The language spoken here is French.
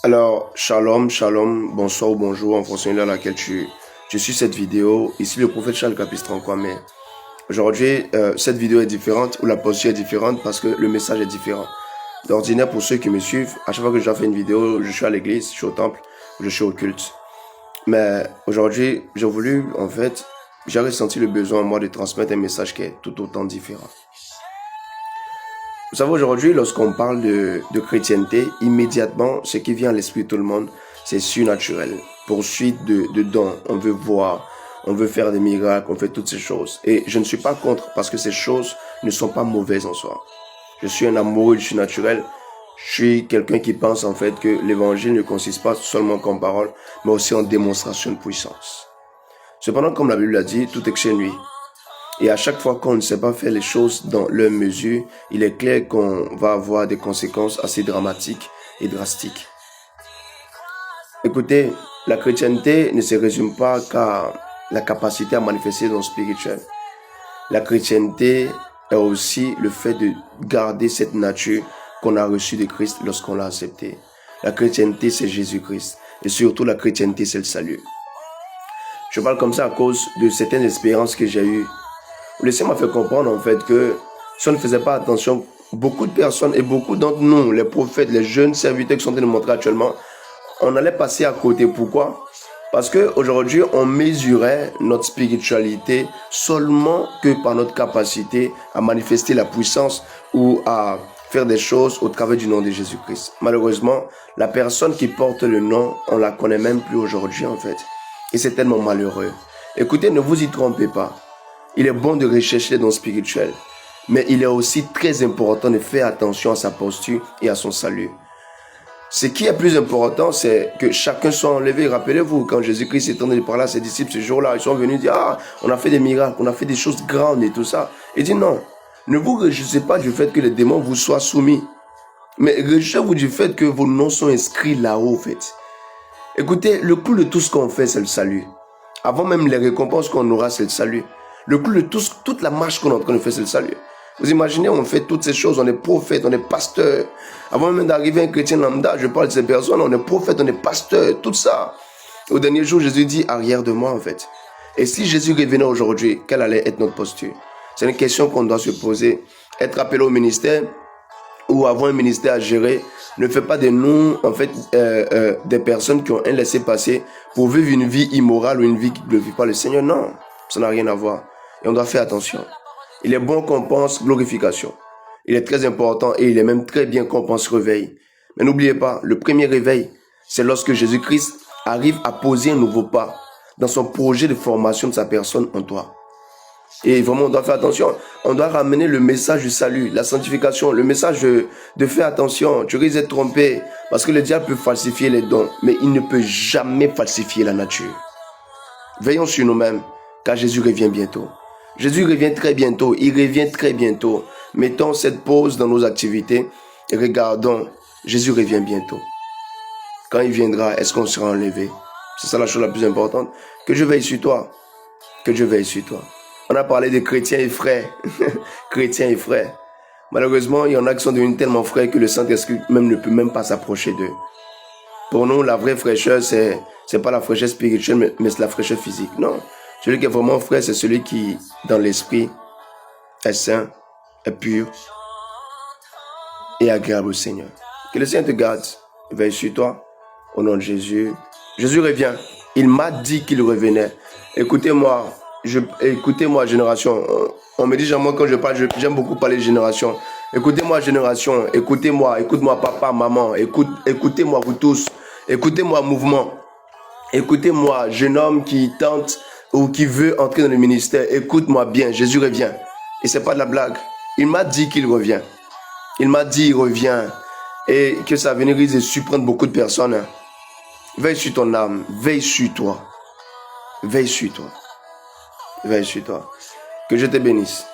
Alors, shalom, shalom, bonsoir ou bonjour en fonction de l'heure à laquelle tu suis cette vidéo. Ici le prophète Charles Capistran Kwame. Aujourd'hui, cette vidéo est différente ou la posture est différente parce que le message est différent. D'ordinaire, pour ceux qui me suivent, à chaque fois que je dois faire une vidéo, je suis à l'église, je suis au temple, je suis au culte. Mais aujourd'hui, j'ai ressenti le besoin en moi de transmettre un message qui est tout autant différent. Vous savez, aujourd'hui, lorsqu'on parle de chrétienté, immédiatement, ce qui vient à l'esprit de tout le monde, c'est surnaturel. Poursuite de dons. On veut voir, on veut faire des miracles, on fait toutes ces choses. Et je ne suis pas contre parce que ces choses ne sont pas mauvaises en soi. Je suis un amoureux du surnaturel. Je suis quelqu'un qui pense en fait que l'évangile ne consiste pas seulement qu'en parole, mais aussi en démonstration de puissance. Cependant, comme la Bible l'a dit, tout est chez lui. Et à chaque fois qu'on ne sait pas faire les choses dans leur mesure, il est clair qu'on va avoir des conséquences assez dramatiques et drastiques. Écoutez, la chrétienté ne se résume pas qu'à la capacité à manifester dans le spirituel. La chrétienté est aussi le fait de garder cette nature qu'on a reçue de Christ lorsqu'on l'a accepté. La chrétienté, c'est Jésus-Christ. Et surtout, la chrétienté, c'est le salut. Je parle comme ça à cause de certaines expériences que j'ai eues. Laissez-moi faire comprendre en fait que si on ne faisait pas attention, beaucoup de personnes et beaucoup d'entre nous, les prophètes, les jeunes serviteurs qui sont en train de montrer actuellement, on allait passer à côté. Pourquoi? Parce qu'aujourd'hui, on mesurait notre spiritualité seulement que par notre capacité à manifester la puissance ou à faire des choses au travers du nom de Jésus-Christ. Malheureusement, la personne qui porte le nom, on la connaît même plus aujourd'hui en fait. Et c'est tellement malheureux. Écoutez, ne vous y trompez pas. Il est bon de rechercher dans le spirituel, mais il est aussi très important de faire attention à sa posture et à son salut. Ce qui est plus important, c'est que chacun soit enlevé. Rappelez-vous, quand Jésus-Christ est en train de parler à ses disciples ce jour-là, ils sont venus dire « Ah, on a fait des miracles, on a fait des choses grandes et tout ça. » Il dit non, ne vous réjouissez pas du fait que les démons vous soient soumis, mais réjouissez-vous du fait que vos noms sont inscrits là-haut, en fait. Écoutez, le clou de tout ce qu'on fait, c'est le salut. Avant même les récompenses qu'on aura, c'est le salut. Le clou de toute la marche qu'on est en train de faire, c'est le salut. Vous imaginez, on fait toutes ces choses, on est prophète, on est pasteur. Avant même d'arriver un chrétien lambda, je parle de ces personnes, on est prophète, on est pasteur, tout ça. Au dernier jour, Jésus dit, arrière de moi en fait. Et si Jésus revenait aujourd'hui, quelle allait être notre posture? C'est une question qu'on doit se poser. Être appelé au ministère ou avoir un ministère à gérer ne fait pas de nous, en fait, des personnes qui ont un laissez-passer pour vivre une vie immorale ou une vie qui ne glorifie pas le Seigneur. Non, ça n'a rien à voir. Et on doit faire attention. Il est bon qu'on pense glorification. Il est très important et il est même très bien qu'on pense réveil. Mais n'oubliez pas, le premier réveil, c'est lorsque Jésus-Christ arrive à poser un nouveau pas dans son projet de formation de sa personne en toi. Et vraiment, on doit faire attention. On doit ramener le message du salut, la sanctification, le message de faire attention. Tu risques d'être trompé parce que le diable peut falsifier les dons, mais il ne peut jamais falsifier la nature. Veillons sur nous-mêmes, car Jésus revient bientôt. Jésus revient très bientôt, il revient très bientôt. Mettons cette pause dans nos activités et regardons, Jésus revient bientôt. Quand il viendra, est-ce qu'on sera enlevé? C'est ça la chose la plus importante. Que Dieu veille sur toi. Que Dieu veille sur toi. On a parlé de chrétiens et frères. Chrétiens et frères. Malheureusement, il y en a qui sont devenus tellement frères que le Saint-Esprit même ne peut même pas s'approcher d'eux. Pour nous, la vraie fraîcheur, c'est pas la fraîcheur spirituelle, mais c'est la fraîcheur physique. Non. Celui qui est vraiment frère, c'est celui qui, dans l'esprit, est saint, est pur et agréable au Seigneur. Que le Seigneur te garde, veille sur toi, au nom de Jésus. Jésus revient. Il m'a dit qu'il revenait. Écoutez-moi, génération. On me dit, moi, quand je parle, j'aime beaucoup parler de génération. Écoutez-moi, génération. Écoutez-moi, écoute-moi, papa, maman. Écoutez-moi, vous tous. Écoutez-moi, mouvement. Écoutez-moi, jeune homme qui tente ou qui veut entrer dans le ministère. Écoute-moi bien, Jésus revient. Et c'est pas de la blague. Il m'a dit qu'il revient. Il m'a dit il revient. Et que sa venue risque de surprendre beaucoup de personnes. Veille sur ton âme. Veille sur toi. Veille sur toi. Veille sur toi. Que je te bénisse.